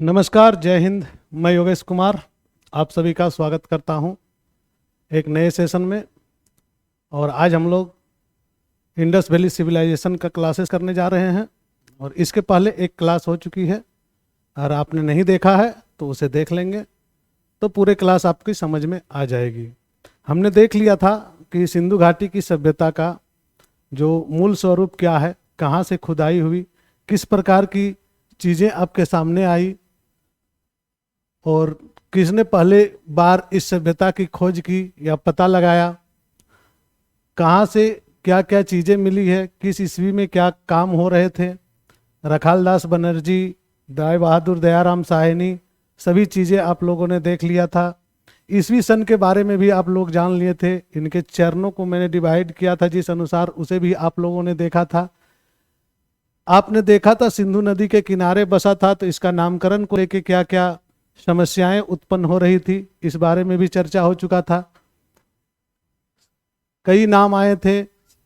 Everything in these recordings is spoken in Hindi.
नमस्कार, जय हिंद। मैं योगेश कुमार आप सभी का स्वागत करता हूं एक नए सेशन में। और आज हम लोग इंडस वैली सिविलाइजेशन का क्लासेस करने जा रहे हैं। और इसके पहले एक क्लास हो चुकी है, अगर आपने नहीं देखा है तो उसे देख लेंगे तो पूरे क्लास आपकी समझ में आ जाएगी। हमने देख लिया था कि सिंधु घाटी की सभ्यता का जो मूल स्वरूप क्या है, कहाँ से खुदाई हुई, किस प्रकार की चीज़ें आपके सामने आई और किसने पहले बार इस सभ्यता की खोज की या पता लगाया, कहाँ से क्या क्या चीज़ें मिली है, किस ईस्वी में क्या काम हो रहे थे। रखालदास बनर्जी, राय बहादुर दयाराम साहनी, सभी चीज़ें आप लोगों ने देख लिया था। ईस्वी सन के बारे में भी आप लोग जान लिए थे। इनके चरणों को मैंने डिवाइड किया था जिस अनुसार, उसे भी आप लोगों ने देखा था। आपने देखा था सिंधु नदी के किनारे बसा था, तो इसका नामकरण को लेके क्या क्या समस्याएं उत्पन्न हो रही थी, इस बारे में भी चर्चा हो चुका था। कई नाम आए थे,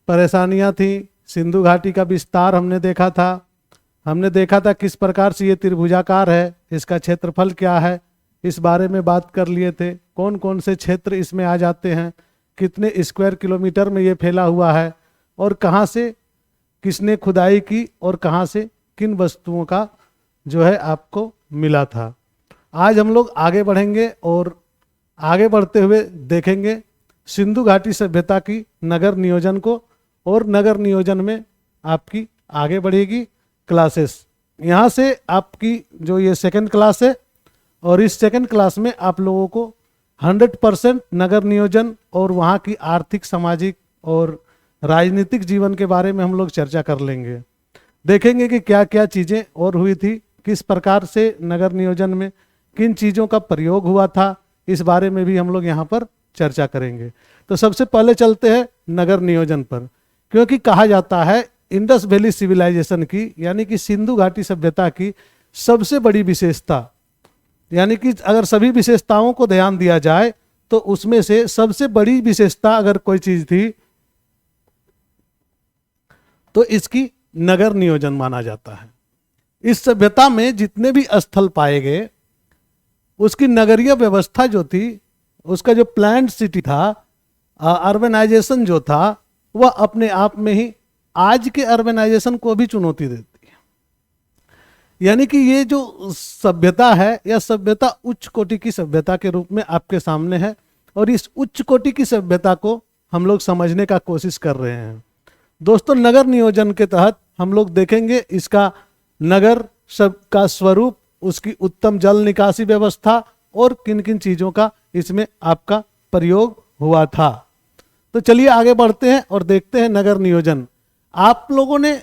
परेशानियां थी। सिंधु घाटी का विस्तार हमने देखा था। हमने देखा था किस प्रकार से ये त्रिभुजाकार है, इसका क्षेत्रफल क्या है, इस बारे में बात कर लिए थे। कौन कौन से क्षेत्र इसमें आ जाते हैं, कितने स्क्वायर किलोमीटर में ये फैला हुआ है, और कहाँ से किसने खुदाई की और कहाँ से किन वस्तुओं का जो है आपको मिला था। आज हम लोग आगे बढ़ेंगे और आगे बढ़ते हुए देखेंगे सिंधु घाटी सभ्यता की नगर नियोजन को, और नगर नियोजन में आपकी आगे बढ़ेगी क्लासेस। यहाँ से आपकी जो ये सेकंड क्लास है, और इस सेकंड क्लास में आप लोगों को 100% नगर नियोजन और वहाँ की आर्थिक, सामाजिक और राजनीतिक जीवन के बारे में हम लोग चर्चा कर लेंगे। देखेंगे कि क्या क्या चीज़ें और हुई थी, किस प्रकार से नगर नियोजन में किन चीज़ों का प्रयोग हुआ था, इस बारे में भी हम लोग यहाँ पर चर्चा करेंगे। तो सबसे पहले चलते हैं नगर नियोजन पर, क्योंकि कहा जाता है इंडस वैली सिविलाइजेशन की, यानी कि सिंधु घाटी सभ्यता की सबसे बड़ी विशेषता, यानी कि अगर सभी विशेषताओं को ध्यान दिया जाए तो उसमें से सबसे बड़ी विशेषता अगर कोई चीज़ थी तो इसकी नगर नियोजन माना जाता है। इस सभ्यता में जितने भी स्थल पाए गए, उसकी नगरीय व्यवस्था जो थी, उसका जो प्लान्ड सिटी था, अर्बनाइजेशन जो था, वह अपने आप में ही आज के अर्बनाइजेशन को भी चुनौती देती है। यानी कि ये जो सभ्यता है, यह सभ्यता उच्च कोटि की सभ्यता के रूप में आपके सामने है, और इस उच्च कोटि की सभ्यता को हम लोग समझने का कोशिश कर रहे हैं। दोस्तों, नगर नियोजन के तहत हम लोग देखेंगे इसका नगर सब का स्वरूप, उसकी उत्तम जल निकासी व्यवस्था और किन किन चीज़ों का इसमें आपका प्रयोग हुआ था। तो चलिए आगे बढ़ते हैं और देखते हैं नगर नियोजन। आप लोगों ने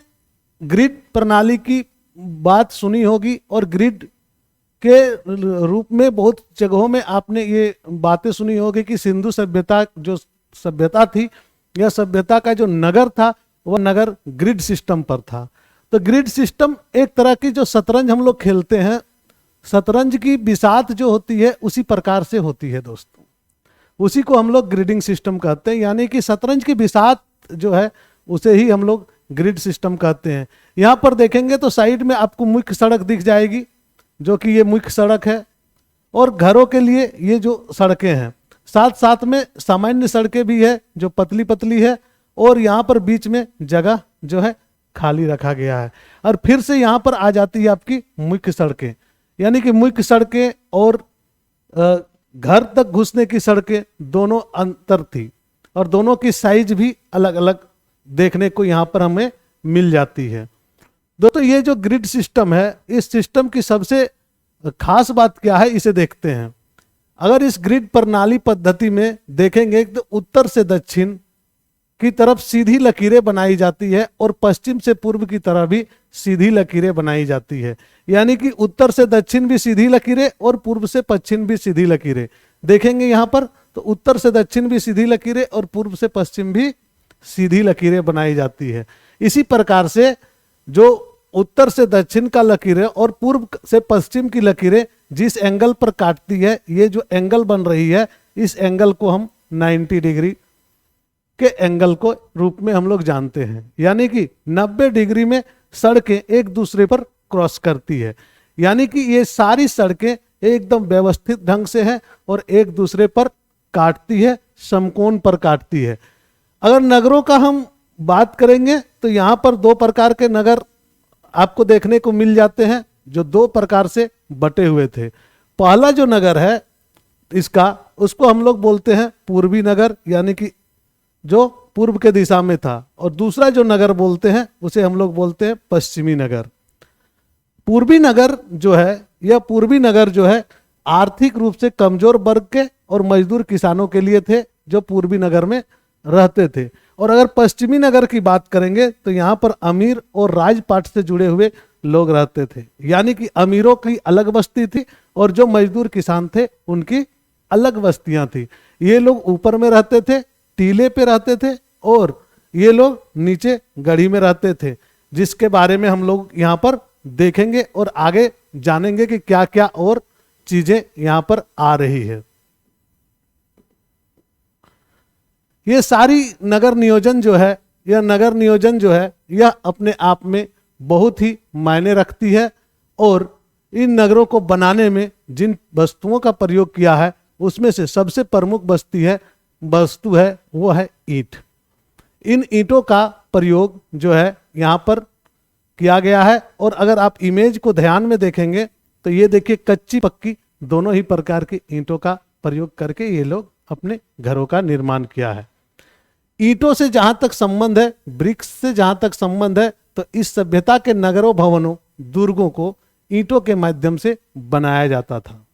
ग्रिड प्रणाली की बात सुनी होगी, और ग्रिड के रूप में बहुत जगहों में आपने ये बातें सुनी होगी कि सिंधु सभ्यता जो सभ्यता थी, यह सभ्यता का जो नगर था वह नगर ग्रिड सिस्टम पर था। तो ग्रिड सिस्टम एक तरह की जो शतरंज हम लोग खेलते हैं, शतरंज की बिसात जो होती है उसी प्रकार से होती है दोस्तों, उसी को हम लोग ग्रिडिंग सिस्टम कहते हैं। यानी कि शतरंज की बिसात जो है उसे ही हम लोग ग्रिड सिस्टम कहते हैं। यहाँ पर देखेंगे तो साइड में आपको मुख्य सड़क दिख जाएगी, जो कि ये मुख्य सड़क है, और घरों के लिए ये जो सड़कें हैं, साथ साथ में सामान्य सड़कें भी है जो पतली पतली है, और यहाँ पर बीच में जगह जो है खाली रखा गया है। और फिर से यहाँ पर आ जाती है आपकी मुख्य सड़कें, यानी कि मुख्य सड़कें और घर तक घुसने की सड़कें दोनों अंतर थी, और दोनों की साइज भी अलग अलग देखने को यहाँ पर हमें मिल जाती है। दोस्तों, ये जो ग्रिड सिस्टम है, इस सिस्टम की सबसे खास बात क्या है, इसे देखते हैं। अगर इस ग्रिड प्रणाली पद्धति में देखेंगे तो उत्तर से दक्षिण की तरफ सीधी लकीरें बनाई जाती है, और पश्चिम से पूर्व की तरफ भी सीधी लकीरें बनाई जाती है। यानी कि उत्तर से दक्षिण भी सीधी लकीरें और पूर्व से पश्चिम भी सीधी लकीरें देखेंगे यहाँ पर, तो उत्तर से दक्षिण भी सीधी लकीरें और पूर्व से पश्चिम भी सीधी लकीरें बनाई जाती है। इसी प्रकार से जो उत्तर से दक्षिण का लकीरें और पूर्व से पश्चिम की लकीरें जिस एंगल पर काटती है, ये जो एंगल बन रही है, इस एंगल को हम 90 डिग्री के एंगल को रूप में हम लोग जानते हैं। यानी कि 90 डिग्री में सड़कें एक दूसरे पर क्रॉस करती है। यानी कि ये सारी सड़कें एकदम व्यवस्थित ढंग से हैं और एक दूसरे पर काटती है, समकोण पर काटती है। अगर नगरों का हम बात करेंगे तो यहाँ पर दो प्रकार के नगर आपको देखने को मिल जाते हैं जो दो प्रकार से बटे हुए थे। पहला जो नगर है इसका, उसको हम लोग बोलते हैं पूर्वी नगर, यानी कि जो पूर्व के दिशा में था, और दूसरा जो नगर बोलते हैं उसे हम लोग बोलते हैं पश्चिमी नगर। पूर्वी नगर जो है, यह पूर्वी नगर जो है आर्थिक रूप से कमजोर वर्ग के और मजदूर किसानों के लिए थे जो पूर्वी नगर में रहते थे। और अगर पश्चिमी नगर की बात करेंगे तो यहाँ पर अमीर और राजपाट से जुड़े हुए लोग रहते थे, यानी कि अमीरों की अलग बस्ती थी और जो मजदूर किसान थे उनकी अलग बस्तियां थी। ये लोग ऊपर में रहते थे, टीले पे रहते थे, और ये लोग नीचे गढ़ी में रहते थे, जिसके बारे में हम लोग यहाँ पर देखेंगे और आगे जानेंगे कि क्या क्या और चीजें यहाँ पर आ रही है। ये सारी नगर नियोजन जो है, यह नगर नियोजन जो है यह अपने आप में बहुत ही मायने रखती है, और इन नगरों को बनाने में जिन वस्तुओं का प्रयोग किया है उसमें से सबसे प्रमुख वस्तु है वो है ईंट। इन ईंटों का प्रयोग जो है यहाँ पर किया गया है। और अगर आप इमेज को ध्यान में देखेंगे तो ये देखिए कच्ची पक्की दोनों ही प्रकार की ईंटों का प्रयोग करके ये लोग अपने घरों का निर्माण किया है। ईंटों से जहां तक संबंध है, ब्रिक्स से जहां तक संबंध है, तो इस सभ्यता के नगरों, भवनों, दुर्गों को ईंटों के माध्यम से बनाया जाता था।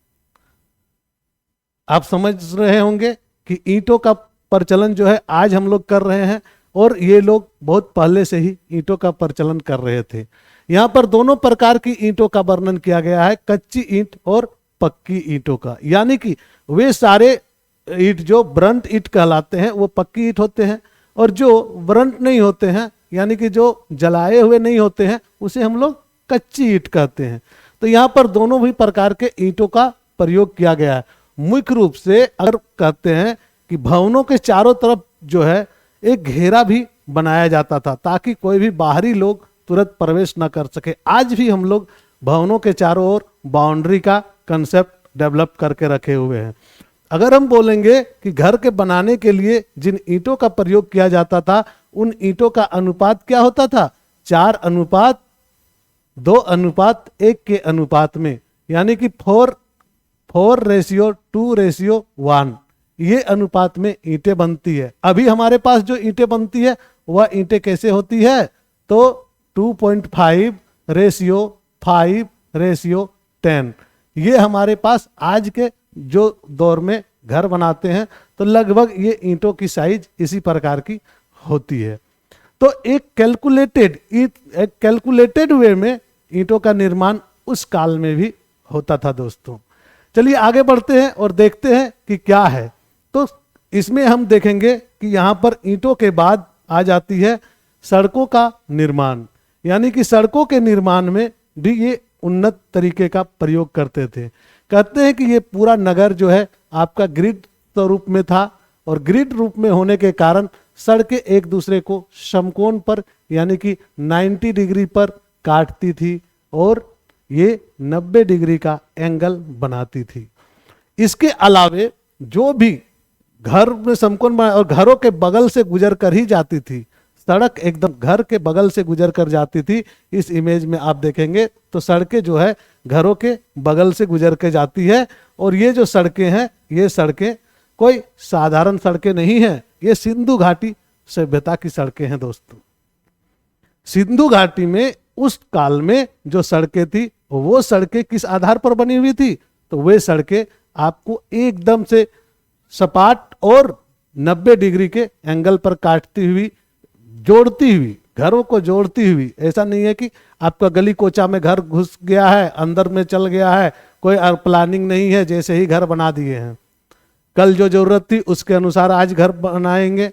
आप समझ रहे होंगे कि ईंटों का प्रचलन जो है आज हम लोग कर रहे हैं, और ये लोग बहुत पहले से ही ईंटों का प्रचलन कर रहे थे। यहाँ पर दोनों प्रकार की ईंटों का वर्णन किया गया है, कच्ची ईंट और पक्की ईंटों का। यानी कि वे सारे ईंट जो ब्रंट ईंट कहलाते हैं वो पक्की ईंट होते हैं, और जो ब्रंट नहीं होते हैं यानी कि जो जलाए हुए नहीं होते हैं उसे हम लोग कच्ची ईंट कहते हैं। तो यहाँ पर दोनों भी प्रकार के ईंटों का प्रयोग किया गया है। मुख्य रूप से अगर कहते हैं कि भवनों के चारों तरफ जो है एक घेरा भी बनाया जाता था ताकि कोई भी बाहरी लोग तुरंत प्रवेश न कर सके। आज भी हम लोग भवनों के चारों ओर बाउंड्री का कंसेप्ट डेवलप करके रखे हुए हैं। अगर हम बोलेंगे कि घर के बनाने के लिए जिन ईंटों का प्रयोग किया जाता था उन ईंटों का अनुपात क्या होता था, 4:2:1 के अनुपात में, यानी कि 4:2:1 ये अनुपात में ईंटें बनती है। अभी हमारे पास जो ईंटें बनती है वह ईंटें कैसे होती है, तो 2.5:5:10 ये हमारे पास आज के जो दौर में घर बनाते हैं तो लगभग ये ईंटों की साइज इसी प्रकार की होती है। तो एक कैलकुलेटेड वे में ईंटों का निर्माण उस काल में भी होता था दोस्तों। चलिए आगे बढ़ते हैं और देखते हैं कि क्या है। तो इसमें हम देखेंगे कि यहाँ पर ईंटों के बाद आ जाती है सड़कों का निर्माण, यानी कि सड़कों के निर्माण में भी ये उन्नत तरीके का प्रयोग करते थे। कहते हैं कि ये पूरा नगर जो है आपका ग्रिड स्वरूप में था, और ग्रिड रूप में होने के कारण सड़कें एक दूसरे को समकोण पर यानी कि 90 डिग्री पर काटती थी और ये 90 डिग्री का एंगल बनाती थी। इसके अलावे जो भी घर में समकोण बना और घरों के बगल से गुजर कर ही जाती थी, सड़क एकदम घर के बगल से गुजर कर जाती थी। इस इमेज में आप देखेंगे तो सड़कें जो है घरों के बगल से गुजर के जाती है, और ये जो सड़कें हैं ये सड़कें कोई साधारण सड़कें नहीं हैं, ये सिंधु घाटी सभ्यता की सड़कें हैं दोस्तों। सिंधु घाटी में उस काल में जो सड़कें थी वो सड़कें किस आधार पर बनी हुई थी, तो वे सड़कें आपको एकदम से सपाट और 90 डिग्री के एंगल पर काटती हुई, जोड़ती हुई, घरों को जोड़ती हुई। ऐसा नहीं है कि आपका गली कोचा में घर घुस गया है, अंदर में चल गया है, कोई प्लानिंग नहीं है, जैसे ही घर बना दिए हैं। कल जो जरूरत थी उसके अनुसार आज घर बनाएंगे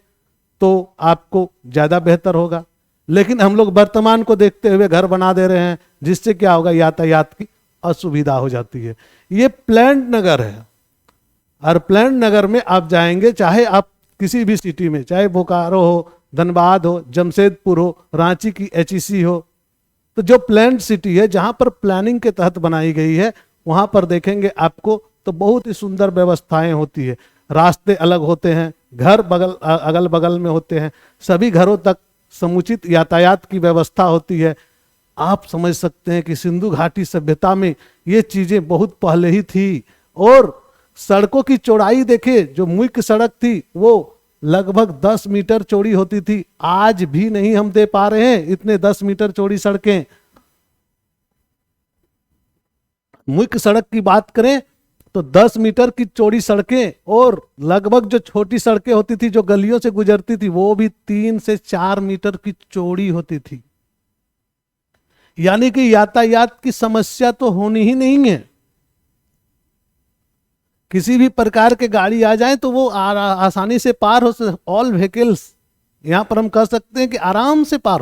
तो आपको ज्यादा बेहतर होगा, लेकिन हम लोग वर्तमान को देखते हुए घर बना दे रहे हैं, जिससे क्या होगा, यातायात की असुविधा हो जाती है। ये प्लान्ड नगर है, और प्लान्ड नगर में आप जाएंगे, चाहे आप किसी भी सिटी में, चाहे बोकारो हो, धनबाद हो, जमशेदपुर हो, रांची की HEC हो, तो जो प्लान्ड सिटी है, जहां पर प्लानिंग के तहत बनाई गई है, वहां पर देखेंगे आपको तो बहुत ही सुंदर व्यवस्थाएं होती है। रास्ते अलग होते हैं, घर अगल बगल में होते हैं, सभी घरों तक समुचित यातायात की व्यवस्था होती है। आप समझ सकते हैं कि सिंधु घाटी सभ्यता में ये चीजें बहुत पहले ही थी। और सड़कों की चौड़ाई देखिए, जो मुख्य सड़क थी वो लगभग 10 मीटर चौड़ी होती थी। आज भी नहीं हम दे पा रहे हैं इतने 10 मीटर चौड़ी सड़कें। मुख्य सड़क की बात करें तो 10 मीटर की चौड़ी सड़कें, और लगभग जो छोटी सड़कें होती थी जो गलियों से गुजरती थी वो भी 3 से 4 मीटर की चौड़ी होती थी। यानी कि यातायात की समस्या तो होनी ही नहीं है। किसी भी प्रकार के गाड़ी आ जाए तो वो आसानी से पार हो। ऑल व्हीकल्स यहां पर हम कह सकते हैं कि आराम से पार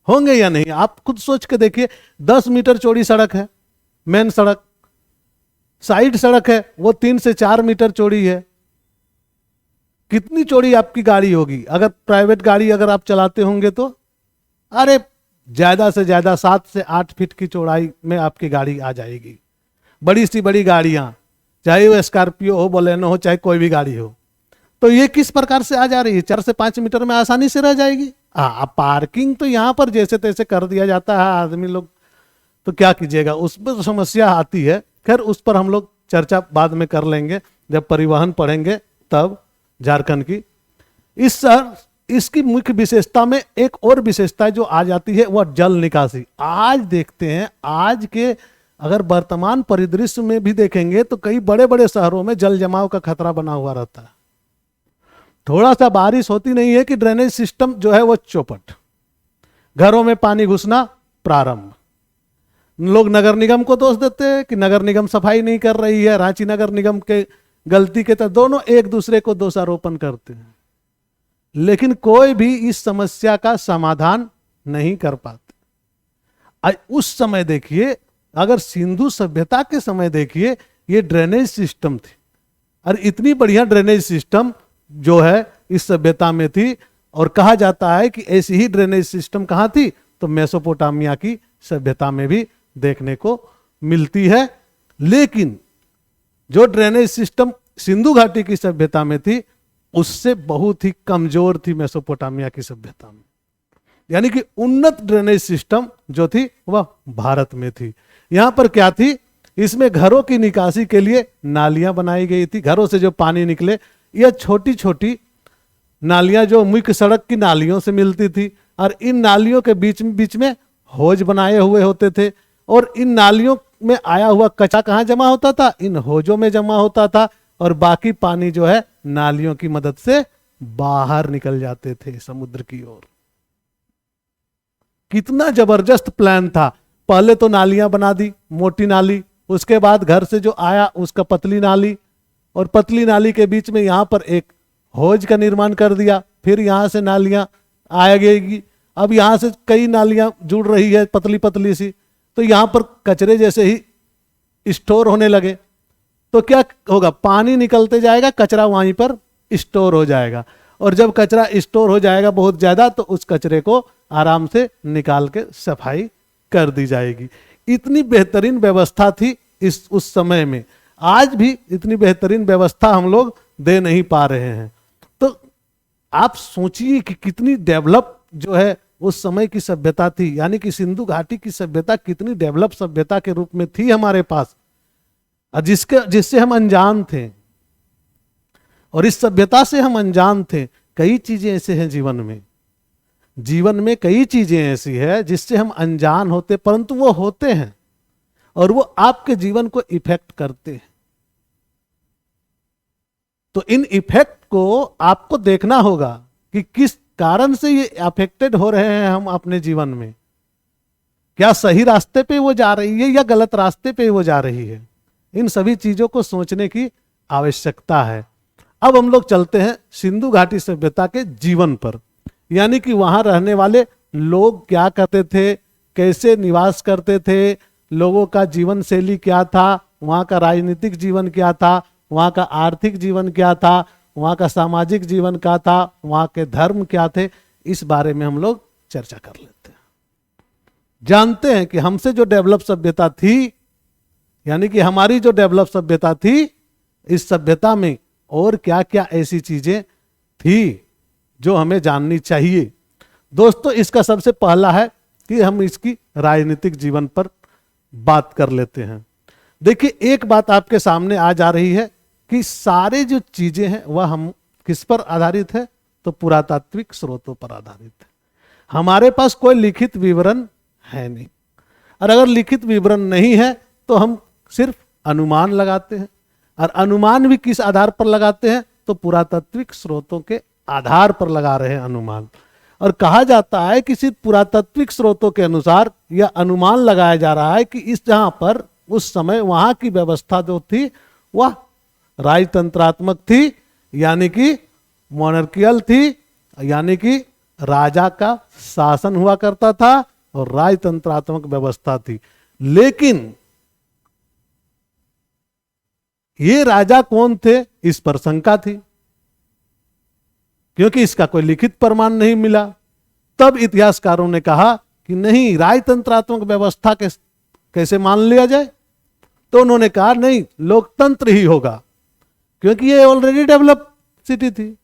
होंगे या नहीं, आप खुद सोच के देखिए। 10 मीटर चौड़ी सड़क है मेन सड़क, साइड सड़क है वो 3 से 4 मीटर चौड़ी है। कितनी चौड़ी आपकी गाड़ी होगी? अगर प्राइवेट गाड़ी अगर आप चलाते होंगे तो अरे ज्यादा से ज्यादा 7 से 8 फीट की चौड़ाई में आपकी गाड़ी आ जाएगी। बड़ी सी बड़ी गाड़ियां, चाहे वो स्कॉर्पियो हो, बोलेनो हो, चाहे कोई भी गाड़ी हो, तो ये किस प्रकार से आ जा रही है? 4 से 5 मीटर में आसानी से रह जाएगी। पार्किंग तो यहां पर जैसे तैसे कर दिया जाता है आदमी लोग, तो क्या कीजिएगा, उसमें तो समस्या आती है। खैर उस पर हम लोग चर्चा बाद में कर लेंगे जब परिवहन पढ़ेंगे तब झारखंड की। इसकी मुख्य विशेषता में एक और विशेषता जो आ जाती है वह जल निकासी। आज देखते हैं, आज के अगर वर्तमान परिदृश्य में भी देखेंगे तो कई बड़े बड़े शहरों में जल जमाव का खतरा बना हुआ रहता है। थोड़ा सा बारिश होती नहीं है कि ड्रेनेज सिस्टम जो है वो चौपट, घरों में पानी घुसना प्रारंभ। लोग नगर निगम को दोष देते हैं कि नगर निगम सफाई नहीं कर रही है, रांची नगर निगम के गलती के तहत दोनों एक दूसरे को दोषारोपण करते हैं, लेकिन कोई भी इस समस्या का समाधान नहीं कर पाते। उस समय देखिए, अगर सिंधु सभ्यता के समय देखिए, ये ड्रेनेज सिस्टम थी, और इतनी बढ़िया ड्रेनेज सिस्टम जो है इस सभ्यता में थी। और कहा जाता है कि ऐसी ही ड्रेनेज सिस्टम कहां थी? तो मेसोपोटामिया की सभ्यता में भी देखने को मिलती है। लेकिन जो ड्रेनेज सिस्टम सिंधु घाटी की सभ्यता में थी उससे बहुत ही कमजोर थी मेसोपोटामिया की सभ्यता में। यानी कि उन्नत ड्रेनेज सिस्टम जो थी वह भारत में थी। यहां पर क्या थी? इसमें घरों की निकासी के लिए नालियां बनाई गई थी। घरों से जो पानी निकले, यह छोटी छोटी नालियां जो मुख्य सड़क की नालियों से मिलती थी, और इन नालियों के बीच में हौज बनाए हुए होते थे। और इन नालियों में आया हुआ कचरा कहाँ जमा होता था? इन हौजों में जमा होता था, और बाकी पानी जो है नालियों की मदद से बाहर निकल जाते थे समुद्र की ओर। कितना जबरदस्त प्लान था। पहले तो नालियां बना दी, मोटी नाली, उसके बाद घर से जो आया उसका पतली नाली, और पतली नाली के बीच में यहां पर एक हौज का निर्माण कर दिया। फिर यहां से नालियां आएगी, अब यहां से कई नालियां जुड़ रही है पतली पतली सी, तो यहां पर कचरे जैसे ही स्टोर होने लगे। तो क्या होगा? पानी निकलते जाएगा, कचरा वहीं पर स्टोर हो जाएगा, और जब कचरा स्टोर हो जाएगा बहुत ज्यादा तो उस कचरे को आराम से निकाल के सफाई कर दी जाएगी। इतनी बेहतरीन व्यवस्था थी उस समय में। आज भी इतनी बेहतरीन व्यवस्था हम लोग दे नहीं पा रहे हैं। तो आप सोचिए कि कितनी डेवलप जो है उस समय की सभ्यता थी। यानी कि सिंधु घाटी की सभ्यता कितनी डेवलप सभ्यता के रूप में थी हमारे पास, जिससे हम अनजान थे। और इस सभ्यता से हम अनजान थे। कई चीजें ऐसे हैं जीवन में कई चीजें ऐसी है जिससे हम अनजान होते, परंतु वो होते हैं और वो आपके जीवन को इफेक्ट करते हैं। तो इन इफेक्ट को आपको देखना होगा कि किस कारण से ये अफेक्टेड हो रहे हैं हम अपने जीवन में। क्या सही रास्ते पे वो जा रही है या गलत रास्ते पे वो जा रही है? इन सभी चीजों को सोचने की आवश्यकता है। अब हम लोग चलते हैं सिंधु घाटी सभ्यता के जीवन पर, यानी कि वहां रहने वाले लोग क्या करते थे, कैसे निवास करते थे, लोगों का जीवन शैली क्या था, वहां का राजनीतिक जीवन क्या था, वहां का आर्थिक जीवन क्या था, वहां का सामाजिक जीवन क्या था, वहां के धर्म क्या थे। इस बारे में हम लोग चर्चा कर लेते हैं। जानते हैं कि हमसे जो डेवलप सभ्यता थी, यानी कि हमारी जो डेवलप सभ्यता थी, इस सभ्यता में और क्या क्या ऐसी चीजें थी जो हमें जाननी चाहिए। दोस्तों, इसका सबसे पहला है कि हम इसकी राजनीतिक जीवन पर बात कर लेते हैं। देखिए, एक बात आपके सामने आ जा रही है कि सारे जो चीजें हैं वह हम किस पर आधारित है, तो पुरातात्विक स्रोतों पर आधारित है। हमारे पास कोई लिखित विवरण है नहीं, और अगर लिखित विवरण नहीं है तो हम सिर्फ अनुमान लगाते हैं, और अनुमान भी किस आधार पर लगाते हैं, तो पुरातात्विक स्रोतों के आधार पर लगा रहे हैं अनुमान। और कहा जाता है कि सिर्फ पुरातात्विक स्रोतों के अनुसार यह अनुमान लगाया जा रहा है कि इस जहां पर उस समय वहां की व्यवस्था जो थी वह राजतंत्रात्मक थी, यानी कि मोनर्कियल थी, यानी कि राजा का शासन हुआ करता था और राजतंत्रात्मक व्यवस्था थी। लेकिन ये राजा कौन थे, इस पर शंका थी, क्योंकि इसका कोई लिखित प्रमाण नहीं मिला। तब इतिहासकारों ने कहा कि नहीं, राजतंत्रात्मक व्यवस्था कैसे मान लिया जाए, तो उन्होंने कहा नहीं, लोकतंत्र ही होगा, क्योंकि ये ऑलरेडी डेवलप सिटी थी,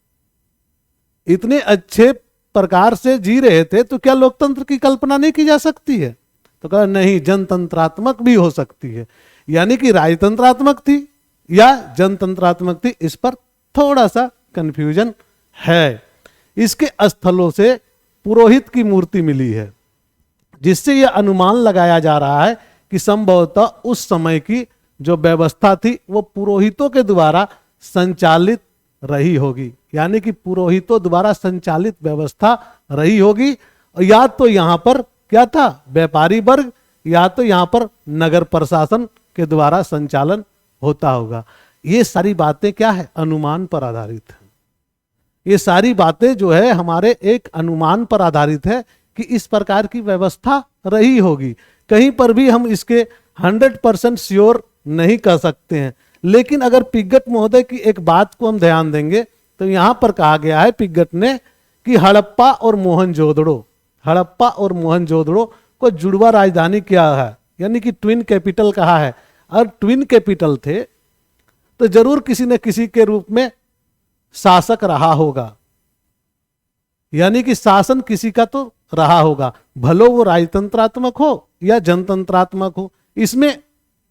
इतने अच्छे प्रकार से जी रहे थे, तो क्या लोकतंत्र की कल्पना नहीं की जा सकती है? तो कहा नहीं, जनतंत्रात्मक भी हो सकती है, यानी कि राजतंत्रात्मक थी या जनतंत्रात्मक थी, इस पर थोड़ा सा कंफ्यूजन है। इसके स्थलों से पुरोहित की मूर्ति मिली है, जिससे यह अनुमान लगाया जा रहा है कि संभवतः उस समय की जो व्यवस्था थी वो पुरोहितों के द्वारा संचालित रही होगी, यानी कि पुरोहितों द्वारा संचालित व्यवस्था रही होगी। या तो यहां पर क्या था, व्यापारी वर्ग, या तो यहां पर नगर प्रशासन के द्वारा संचालन होता होगा। ये सारी बातें क्या है, अनुमान पर आधारित है। ये सारी बातें जो है हमारे एक अनुमान पर आधारित है कि इस प्रकार की व्यवस्था रही होगी। कहीं पर भी हम इसके 100% श्योर नहीं कर सकते हैं, लेकिन अगर पिग्गट महोदय की एक बात को हम ध्यान देंगे तो यहां पर कहा गया है पिग्गट ने कि हड़प्पा और मोहनजोदड़ो को जुड़वा राजधानी क्या है, यानी कि ट्विन कैपिटल कहा है। और ट्विन कैपिटल थे तो जरूर किसी न किसी के रूप में शासक रहा होगा, यानी कि शासन किसी का तो रहा होगा, भलो वो राजतंत्रात्मक हो या जनतंत्रात्मक हो, इसमें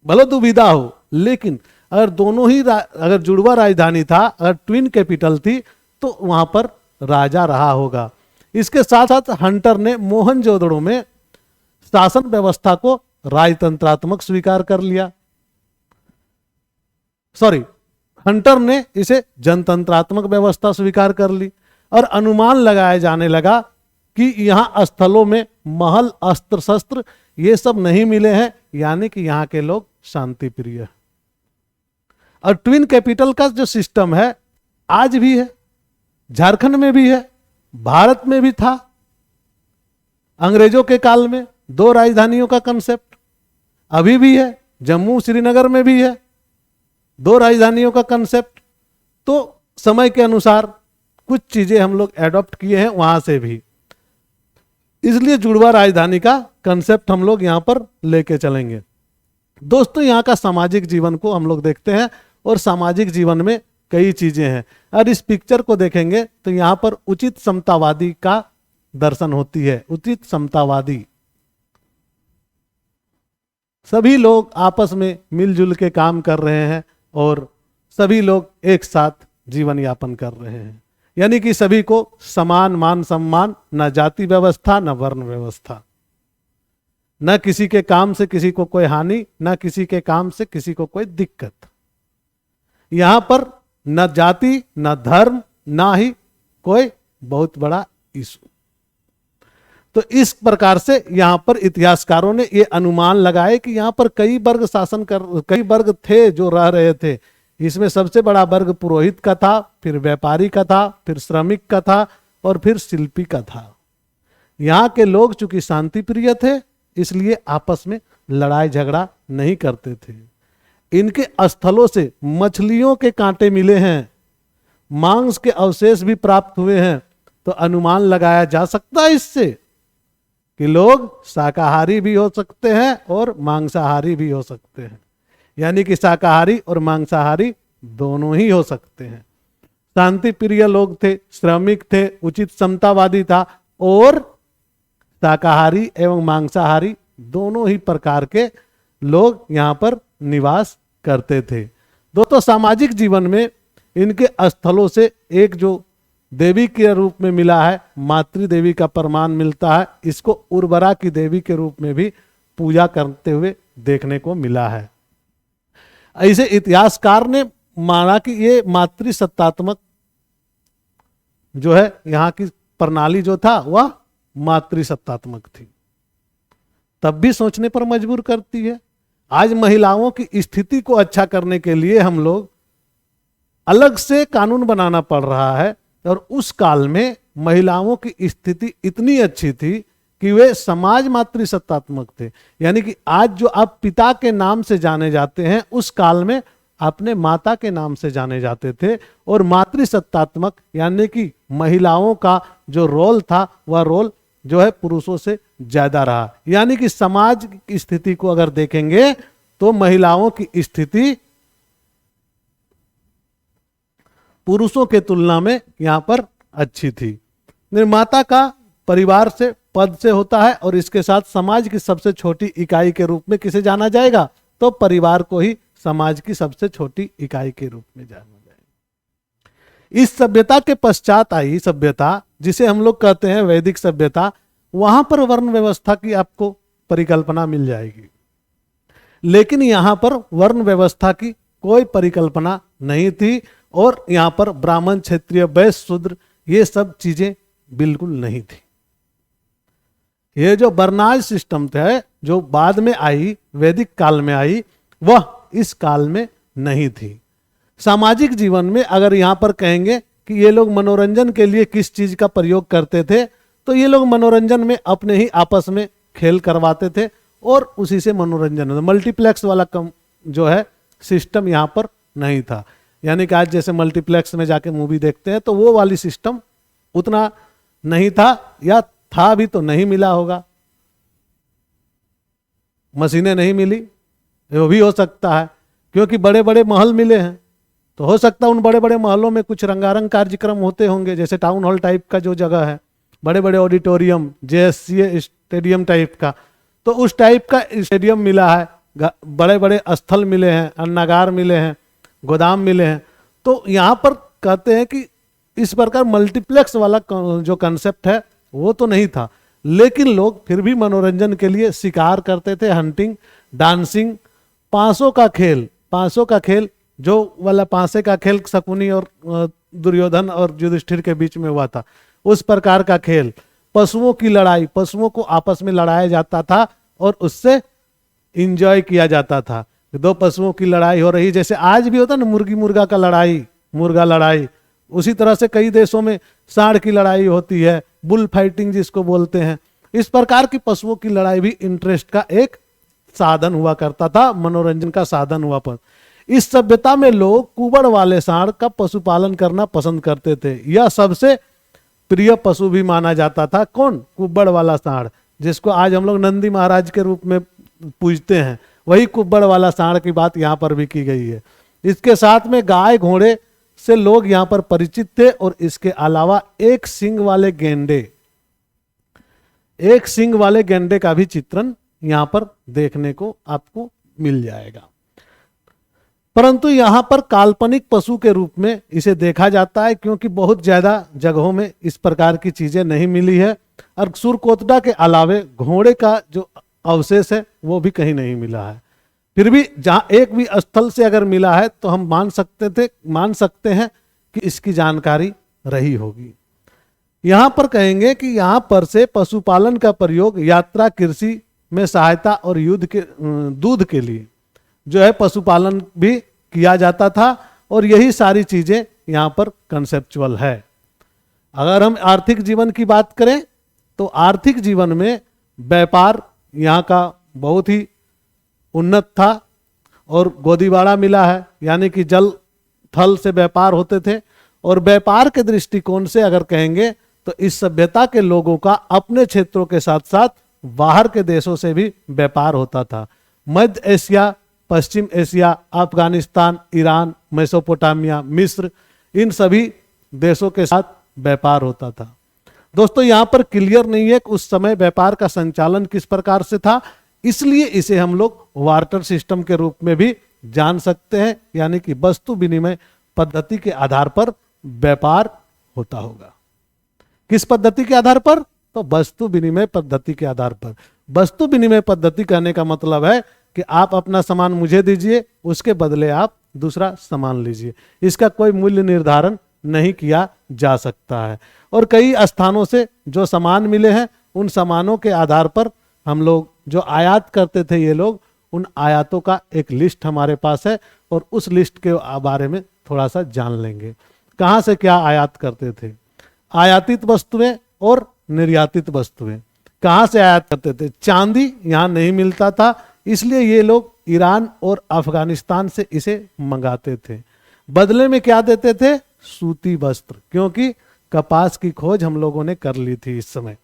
भलो दुविधा हो। लेकिन अगर दोनों ही अगर जुड़वा राजधानी था, अगर ट्विन कैपिटल थी, तो वहां पर राजा रहा होगा। इसके साथ साथ हंटर ने मोहनजोदड़ो में शासन व्यवस्था को राजतंत्रात्मक स्वीकार कर लिया, हंटर ने इसे जनतंत्रात्मक व्यवस्था स्वीकार कर ली, और अनुमान लगाया जाने लगा कि यहां स्थलों में महल, अस्त्र शस्त्र ये सब नहीं मिले हैं, यानी कि यहां के लोग शांति प्रिय है। और ट्विन कैपिटल का जो सिस्टम है आज भी है, झारखंड में भी है, भारत में भी था। अंग्रेजों के काल में 2 राजधानियों का कंसेप्ट अभी भी है, जम्मू श्रीनगर में भी है 2 राजधानियों का कंसेप्ट। तो समय के अनुसार कुछ चीजें हम लोग एडॉप्ट किए हैं वहां से भी, इसलिए जुड़वा राजधानी का कंसेप्ट हम लोग यहां पर लेके चलेंगे। दोस्तों, यहाँ का सामाजिक जीवन को हम लोग देखते हैं, और सामाजिक जीवन में कई चीजें हैं। और इस पिक्चर को देखेंगे तो यहां पर उचित समतावादी का दर्शन होती है। उचित समतावादी, सभी लोग आपस में मिलजुल के काम कर रहे हैं और सभी लोग एक साथ जीवन यापन कर रहे हैं, यानी कि सभी को समान मान सम्मान, न जाति व्यवस्था न वर्ण व्यवस्था, न किसी के काम से किसी को कोई हानि, न किसी के काम से किसी को कोई दिक्कत। यहां पर न जाति न धर्म, ना ही कोई बहुत बड़ा इशू। तो इस प्रकार से यहां पर इतिहासकारों ने ये अनुमान लगाए कि यहां पर कई वर्ग थे जो रह रहे थे। इसमें सबसे बड़ा वर्ग पुरोहित का था, फिर व्यापारी का था, फिर श्रमिक का था, और फिर शिल्पी का था। यहाँ के लोग चूंकि शांति प्रिय थे, इसलिए आपस में लड़ाई झगड़ा नहीं करते थे। इनके स्थलों से मछलियों के कांटे मिले हैं, मांस के अवशेष भी प्राप्त हुए हैं। तो अनुमान लगाया जा सकता है इससे कि लोग शाकाहारी भी हो सकते हैं और मांसाहारी भी हो सकते हैं, यानी कि शाकाहारी और मांसाहारी दोनों ही हो सकते हैं। शांति प्रिय लोग थे, श्रमिक थे, उचित समतावादी था, और शाकाहारी एवं मांसाहारी दोनों ही प्रकार के लोग यहाँ पर निवास करते थे। दोस्तों, सामाजिक जीवन में इनके स्थलों से एक जो देवी के रूप में मिला है, मातृ देवी का प्रमाण मिलता है। इसको उर्वरा की देवी के रूप में भी पूजा करते हुए देखने को मिला है। ऐसे इतिहासकार ने माना कि ये मातृ सत्तात्मक जो है यहाँ की प्रणाली जो था वह मातृ सत्तात्मक थी। तब भी सोचने पर मजबूर करती है। आज महिलाओं की स्थिति को अच्छा करने के लिए हम लोग अलग से कानून बनाना पड़ रहा है, और उस काल में महिलाओं की स्थिति इतनी अच्छी थी कि वे समाज मातृ सत्तात्मक थे। यानी कि आज जो आप पिता के नाम से जाने जाते हैं, उस काल में अपने माता के नाम से जाने जाते थे। और मातृ सत्तात्मक यानी कि महिलाओं का जो रोल था वह रोल जो है पुरुषों से ज्यादा रहा। यानी कि समाज की स्थिति को अगर देखेंगे तो महिलाओं की स्थिति पुरुषों के तुलना में यहां पर अच्छी थी। निर्माता का परिवार से पद से होता है, और इसके साथ समाज की सबसे छोटी इकाई के रूप में किसे जाना जाएगा, तो परिवार को ही समाज की सबसे छोटी इकाई के रूप में जाना जाएगा। इस सभ्यता के पश्चात आई सभ्यता जिसे हम लोग कहते हैं वैदिक सभ्यता, वहां पर वर्ण व्यवस्था की आपको परिकल्पना मिल जाएगी। लेकिन यहां पर वर्ण व्यवस्था की कोई परिकल्पना नहीं थी, और यहां पर ब्राह्मण, क्षत्रिय, वैश्य, शूद्र ये सब चीजें बिल्कुल नहीं थी। ये जो वर्णाश्रम सिस्टम था जो बाद में आई, वैदिक काल में आई, वह इस काल में नहीं थी। सामाजिक जीवन में अगर यहां पर कहेंगे कि ये लोग मनोरंजन के लिए किस चीज का प्रयोग करते थे, तो ये लोग मनोरंजन में अपने ही आपस में खेल करवाते थे और उसी से मनोरंजन होता। मल्टीप्लेक्स वाला कम जो है सिस्टम यहाँ पर नहीं था। यानी कि आज जैसे मल्टीप्लेक्स में जाके मूवी देखते हैं तो वो वाली सिस्टम उतना नहीं था, या था भी तो नहीं मिला होगा, मशीनें नहीं मिली, वो भी हो सकता है। क्योंकि बड़े बड़े महल मिले हैं तो हो सकता है उन बड़े बड़े महलों में कुछ रंगारंग कार्यक्रम होते होंगे, जैसे टाउन हॉल टाइप का जो जगह है, बड़े बड़े ऑडिटोरियम, जेएससीए स्टेडियम टाइप का, तो उस टाइप का स्टेडियम मिला है, बड़े बड़े स्थल मिले हैं, अन्नागार मिले हैं, गोदाम मिले हैं। तो यहाँ पर कहते हैं कि इस प्रकार मल्टीप्लेक्स वाला जो कंसेप्ट है वो तो नहीं था, लेकिन लोग फिर भी मनोरंजन के लिए शिकार करते थे, हंटिंग, डांसिंग, पांसों का खेल जो वाला पांसे का खेल शकुनी और दुर्योधन और युधिष्ठिर के बीच में हुआ था, उस प्रकार का खेल, पशुओं की लड़ाई, पशुओं को आपस में लड़ाया जाता था और उससे इंजॉय किया जाता था। दो पशुओं की लड़ाई हो रही, जैसे आज भी होता ना मुर्गी मुर्गा का लड़ाई, मुर्गा लड़ाई, उसी तरह से कई देशों में सांड की लड़ाई होती है, बुल फाइटिंग जिसको बोलते हैं। इस प्रकार की पशुओं की लड़ाई भी इंटरेस्ट का एक साधन हुआ करता था, मनोरंजन का साधन हुआ। पर इस सभ्यता में लोग कुबड़ वाले सांड का पशुपालन करना पसंद करते थे। यह सबसे प्रिय पशु भी माना जाता था। कौन? कुबड़ वाला सांड, जिसको आज हम लोग नंदी महाराज के रूप में पूजते हैं, वही कुबड़ वाला सांड की बात यहाँ पर भी की गई है। इसके साथ में गाय घोड़े से लोग यहाँ पर परिचित थे, और इसके अलावा एक सींग वाले गेंडे का भी चित्रण यहाँ पर देखने को आपको मिल जाएगा। परंतु यहाँ पर काल्पनिक पशु के रूप में इसे देखा जाता है, क्योंकि बहुत ज्यादा जगहों में इस प्रकार की चीजें नहीं मिली है, और सुरकोतडा के अलावे घोड़े का जो अवशेष है वो भी कहीं नहीं मिला है। फिर भी जहां एक भी स्थल से अगर मिला है तो हम मान सकते हैं कि इसकी जानकारी रही होगी। यहां पर कहेंगे कि यहां पर से पशुपालन का प्रयोग यात्रा, कृषि में सहायता और दूध के लिए जो है पशुपालन भी किया जाता था, और यही सारी चीजें यहां पर कंसेप्चुअल है। अगर हम आर्थिक जीवन की बात करें तो आर्थिक जीवन में व्यापार यहाँ का बहुत ही उन्नत था, और गोदीबाड़ा मिला है, यानी कि जल थल से व्यापार होते थे। और व्यापार के दृष्टिकोण से अगर कहेंगे तो इस सभ्यता के लोगों का अपने क्षेत्रों के साथ साथ बाहर के देशों से भी व्यापार होता था। मध्य एशिया, पश्चिम एशिया, अफगानिस्तान, ईरान, मेसोपोटामिया, मिस्र, इन सभी देशों के साथ व्यापार होता था। दोस्तों यहाँ पर क्लियर नहीं है कि उस समय व्यापार का संचालन किस प्रकार से था, इसलिए इसे हम लोग वार्टर सिस्टम के रूप में भी जान सकते हैं, यानी कि वस्तु विनिमय पद्धति के आधार पर व्यापार होता होगा। किस पद्धति के आधार पर? तो वस्तु विनिमय पद्धति के आधार पर। वस्तु विनिमय पद्धति कहने का मतलब है कि आप अपना सामान मुझे दीजिए, उसके बदले आप दूसरा सामान लीजिए। इसका कोई मूल्य निर्धारण नहीं किया जा सकता है। और कई स्थानों से जो सामान मिले हैं, उन सामानों के आधार पर हम लोग जो आयात करते थे, ये लोग, उन आयातों का एक लिस्ट हमारे पास है और उस लिस्ट के बारे में थोड़ा सा जान लेंगे। कहाँ से क्या आयात करते थे? आयातित वस्तुएं और निर्यातित वस्तुएं। कहाँ से आयात करते थे? चांदी यहाँ नहीं मिलता था, इसलिए ये लोग ईरान और अफगानिस्तान से इसे मंगाते थे। बदले में क्या देते थे? सूती वस्त्र, क्योंकि कपास की खोज हम लोगों ने कर ली थी इस समय।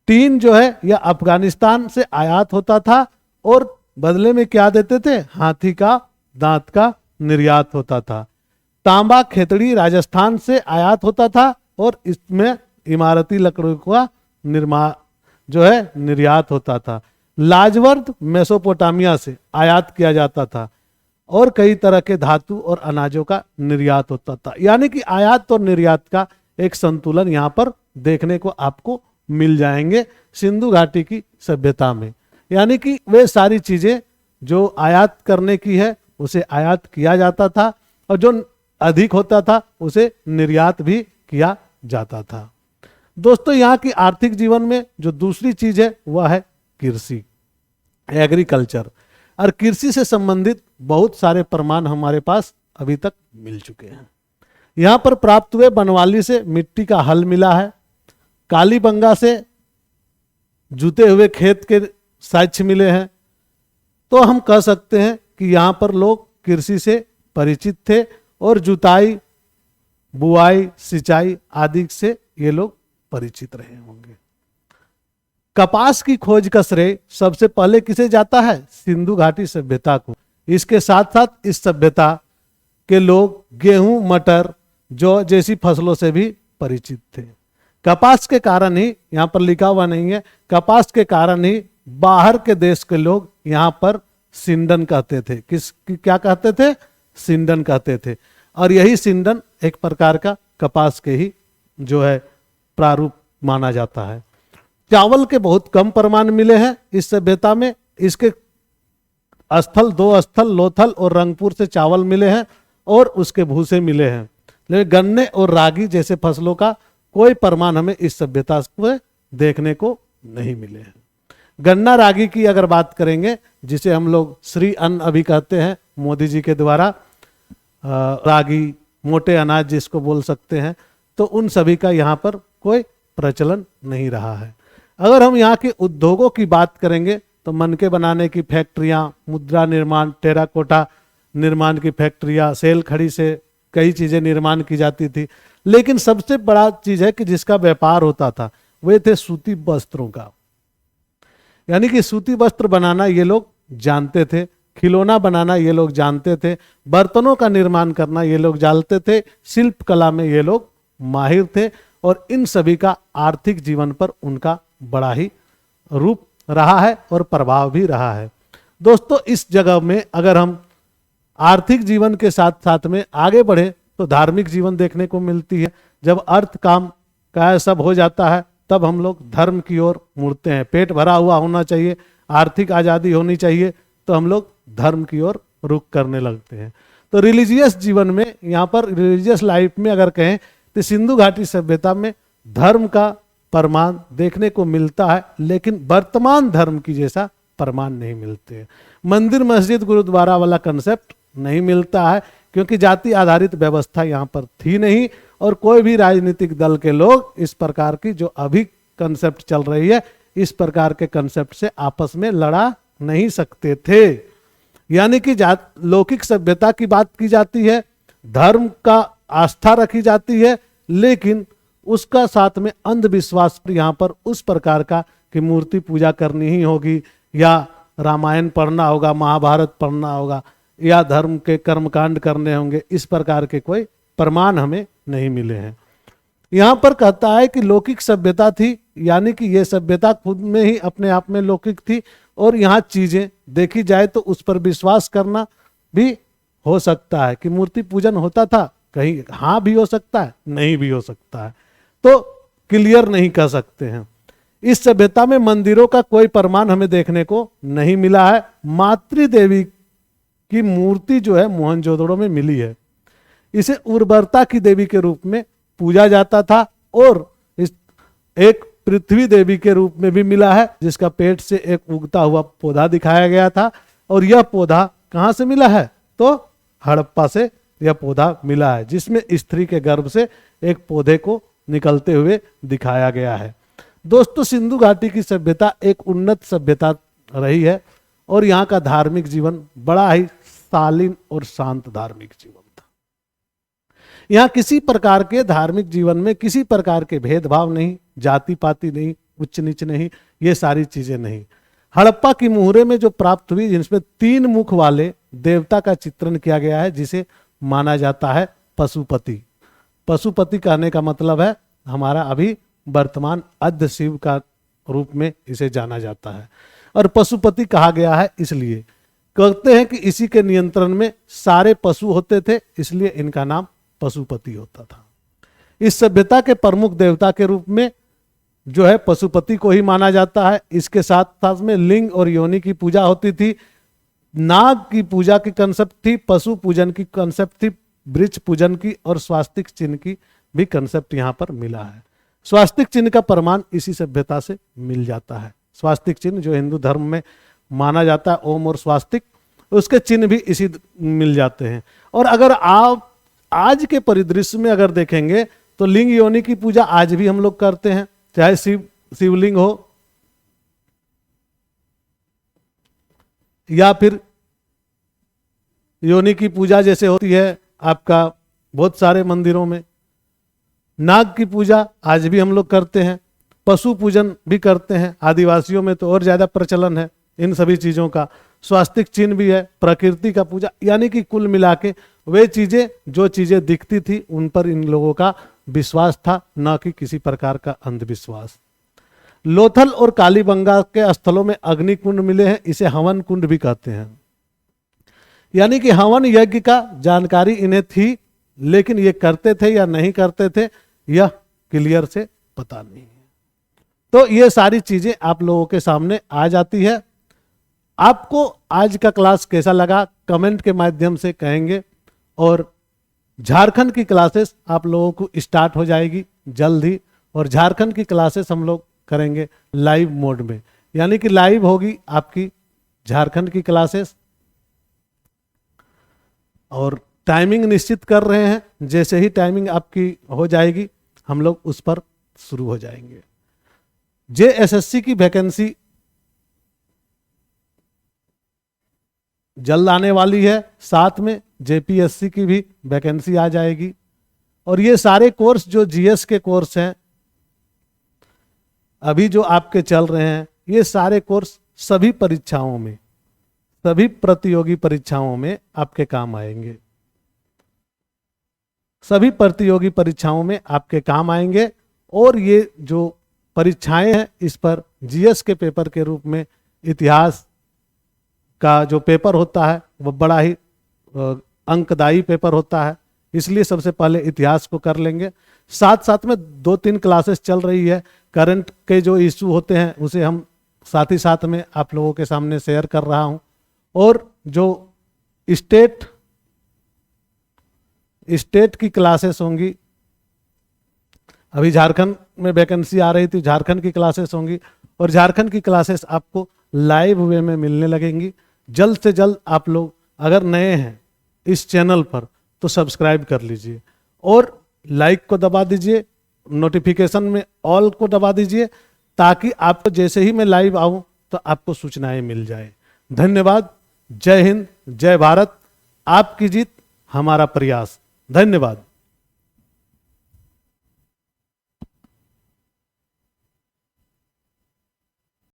टीन जो है यह अफगानिस्तान से आयात होता था और बदले में क्या देते थे? हाथी का दांत का निर्यात होता था। तांबा खेतड़ी राजस्थान से आयात होता था और इसमें इमारती लकड़ों का निर्माण जो है निर्यात होता था। लाजवर्द मेसोपोटामिया से आयात किया जाता था और कई तरह के धातु और अनाजों का निर्यात होता था। यानी कि आयात और निर्यात का एक संतुलन यहाँ पर देखने को आपको मिल जाएंगे सिंधु घाटी की सभ्यता में। यानी कि वे सारी चीजें जो आयात करने की है उसे आयात किया जाता था और जो अधिक होता था उसे निर्यात भी किया जाता था। दोस्तों यहाँ की आर्थिक जीवन में जो दूसरी चीज है वह है कृषि, एग्रीकल्चर। और कृषि से संबंधित बहुत सारे प्रमाण हमारे पास अभी तक मिल चुके हैं। यहाँ पर प्राप्त हुए बनवाली से मिट्टी का हल मिला है, कालीबंगा से जुते हुए खेत के साक्ष्य मिले हैं। तो हम कह सकते हैं कि यहाँ पर लोग कृषि से परिचित थे और जुताई, बुआई, सिंचाई आदि से ये लोग परिचित रहे होंगे। कपास की खोज का श्रेय सबसे पहले किसे जाता है? सिंधु घाटी सभ्यता को। इसके साथ साथ इस सभ्यता के लोग गेहूं, मटर, जौ जैसी फसलों से भी परिचित थे। कपास के कारण ही, यहाँ पर लिखा हुआ नहीं है, कपास के कारण ही बाहर के देश के लोग यहाँ पर सिंडन कहते थे। क्या कहते थे? सिंडन कहते थे। और यही सिंडन एक प्रकार का कपास के ही जो है प्रारूप माना जाता है। चावल के बहुत कम प्रमाण मिले हैं इस सभ्यता में। इसके स्थल, 2 स्थल, लोथल और रंगपुर से चावल मिले हैं और उसके भूसे मिले हैं। लेकिन गन्ने और रागी जैसे फसलों का कोई प्रमाण हमें इस सभ्यता में देखने को नहीं मिले हैं। गन्ना रागी की अगर बात करेंगे, जिसे हम लोग श्री अन्न अभी कहते हैं मोदी जी के द्वारा, रागी, मोटे अनाज जिसको बोल सकते हैं, तो उन सभी का यहाँ पर कोई प्रचलन नहीं रहा है। अगर हम यहाँ के उद्योगों की बात करेंगे तो मनके बनाने की फैक्ट्रियाँ, मुद्रा निर्माण, टेराकोटा निर्माण की फैक्ट्रियाँ, सेल खड़ी से कई चीज़ें निर्माण की जाती थी। लेकिन सबसे बड़ा चीज़ है कि जिसका व्यापार होता था वे थे सूती वस्त्रों का। यानी कि सूती वस्त्र बनाना ये लोग जानते थे, खिलौना बनाना ये लोग जानते थे, बर्तनों का निर्माण करना ये लोग जानते थे, शिल्प कला में ये लोग माहिर थे और इन सभी का आर्थिक जीवन पर उनका बड़ा ही रूप रहा है और प्रभाव भी रहा है। दोस्तों इस जगह में अगर हम आर्थिक जीवन के साथ साथ में आगे बढ़े तो धार्मिक जीवन देखने को मिलती है। जब अर्थ काम का सब हो जाता है तब हम लोग धर्म की ओर मुड़ते हैं। पेट भरा हुआ होना चाहिए, आर्थिक आज़ादी होनी चाहिए, तो हम लोग धर्म की ओर रुख करने लगते हैं। तो रिलीजियस जीवन में, यहाँ पर रिलीजियस लाइफ में अगर कहें तो सिंधु घाटी सभ्यता में धर्म का प्रमाण देखने को मिलता है, लेकिन वर्तमान धर्म की जैसा प्रमाण नहीं मिलते हैं। मंदिर, मस्जिद, गुरुद्वारा वाला कंसेप्ट नहीं मिलता है, क्योंकि जाति आधारित व्यवस्था यहाँ पर थी नहीं और कोई भी राजनीतिक दल के लोग इस प्रकार की जो अभी कंसेप्ट चल रही है, इस प्रकार के कंसेप्ट से आपस में लड़ा नहीं सकते थे। यानी कि लौकिक सभ्यता की बात की जाती है, धर्म का आस्था रखी जाती है, लेकिन उसका साथ में अंधविश्वास पर यहाँ पर उस प्रकार का कि मूर्ति पूजा करनी ही होगी, या रामायण पढ़ना होगा, महाभारत पढ़ना होगा, या धर्म के कर्मकांड करने होंगे, इस प्रकार के कोई प्रमाण हमें नहीं मिले हैं। यहाँ पर कहता है कि लौकिक सभ्यता थी, यानी कि ये सभ्यता खुद में ही अपने आप में लौकिक थी, और यहाँ चीजें देखी जाए तो उस पर विश्वास करना भी हो सकता है कि मूर्ति पूजन होता था, कहीं हाँ भी हो सकता है, नहीं भी हो सकता है, तो क्लियर नहीं कर सकते हैं। इस सभ्यता में मंदिरों का कोई प्रमाण हमें देखने को नहीं मिला है। मातृ देवी की मूर्ति जो है मोहनजोदड़ो में मिली है। इसे उर्वरता की देवी के रूप में पूजा जाता था, और इस एक पृथ्वी देवी के रूप में भी मिला है, जिसका पेट से एक उगता हुआ पौधा दिखाया गया था। और यह पौधा कहाँ से मिला है, तो हड़प्पा से यह पौधा मिला है, जिसमें स्त्री के गर्भ से एक पौधे को निकलते हुए दिखाया गया है। दोस्तों, सिंधु घाटी की सभ्यता एक उन्नत सभ्यता रही है, और यहाँ का धार्मिक जीवन बड़ा ही शालीन और शांत धार्मिक जीवन था। यहाँ किसी प्रकार के धार्मिक जीवन में किसी प्रकार के भेदभाव नहीं, जाति पाति नहीं, उच्च नीच नहीं, ये सारी चीजें नहीं। हड़प्पा की मुहरे में जो प्राप्त हुई, जिसमें 3 मुख वाले देवता का चित्रण किया गया है, जिसे माना जाता है पशुपति। पशुपति कहने का मतलब है हमारा अभी वर्तमान अर्ध शिव का रूप में इसे जाना जाता है। और पशुपति कहा गया है इसलिए, कहते हैं कि इसी के नियंत्रण में सारे पशु होते थे, इसलिए इनका नाम पशुपति होता था। इस सभ्यता के प्रमुख देवता के रूप में जो है पशुपति को ही माना जाता है। इसके साथ साथ में लिंग और योनि की पूजा होती थी, नाग की पूजा की कंसेप्ट थी, पशु पूजन की कंसेप्ट थी, वृक्ष पूजन की, और स्वास्तिक चिन्ह की भी कंसेप्ट यहाँ पर मिला है। स्वास्तिक चिन्ह का प्रमाण इसी सभ्यता से मिल जाता है। स्वास्तिक चिन्ह जो हिंदू धर्म में माना जाता है, ओम और स्वास्तिक, उसके चिन्ह भी इसी मिल जाते हैं। और अगर आप आज के परिदृश्य में अगर देखेंगे तो लिंग योनि की पूजा आज भी हम लोग करते हैं, चाहे शिवलिंग हो या फिर योनि की पूजा जैसे होती है आपका बहुत सारे मंदिरों में। नाग की पूजा आज भी हम लोग करते हैं, पशु पूजन भी करते हैं, आदिवासियों में तो और ज्यादा प्रचलन है इन सभी चीजों का। स्वास्तिक चिन्ह भी है, प्रकृति का पूजा, यानी कि कुल मिला के वे चीजें जो चीजें दिखती थी उन पर इन लोगों का विश्वास था, न कि किसी प्रकार का अंधविश्वास। लोथल और कालीबंगा के स्थलों में अग्नि कुंड मिले हैं, इसे हवन कुंड भी कहते हैं। यानी कि हवन यज्ञ का जानकारी इन्हें थी, लेकिन ये करते थे या नहीं करते थे यह क्लियर से पता नहीं है। तो ये सारी चीजें आप लोगों के सामने आ जाती है। आपको आज का क्लास कैसा लगा कमेंट के माध्यम से कहेंगे, और झारखंड की क्लासेस आप लोगों को स्टार्ट हो जाएगी जल्द ही, और झारखंड की क्लासेस हम लोग करेंगे लाइव मोड में, यानी कि लाइव होगी आपकी झारखंड की क्लासेस। और टाइमिंग निश्चित कर रहे हैं, जैसे ही टाइमिंग आपकी हो जाएगी हम लोग उस पर शुरू हो जाएंगे। जेएसएससी की वैकेंसी जल्द आने वाली है, साथ में जेपीएससी की भी वैकेंसी आ जाएगी। और ये सारे कोर्स जो जीएस के कोर्स हैं अभी जो आपके चल रहे हैं, ये सारे कोर्स सभी परीक्षाओं में, सभी प्रतियोगी परीक्षाओं में आपके काम आएंगे, सभी प्रतियोगी परीक्षाओं में आपके काम आएंगे। और ये जो परीक्षाएं हैं इस पर जीएस के पेपर के रूप में इतिहास का जो पेपर होता है वो बड़ा ही अंकदायी पेपर होता है, इसलिए सबसे पहले इतिहास को कर लेंगे। साथ साथ में 2-3 क्लासेस चल रही है, करंट के जो इशू होते हैं उसे हम साथ ही साथ में आप लोगों के सामने शेयर कर रहा हूं। और जो स्टेट की क्लासेस होंगी, अभी झारखंड में वैकेंसी आ रही थी, झारखंड की क्लासेस होंगी, और झारखंड की क्लासेस आपको लाइव वे में मिलने लगेंगी। जल्द से जल्द आप लोग अगर नए हैं इस चैनल पर तो सब्सक्राइब कर लीजिए, और लाइक को दबा दीजिए, नोटिफिकेशन में ऑल को दबा दीजिए, ताकि आपको जैसे ही मैं लाइव आऊं तो आपको सूचनाएं मिल जाए। धन्यवाद। जय हिंद, जय भारत। आपकी जीत हमारा प्रयास। धन्यवाद।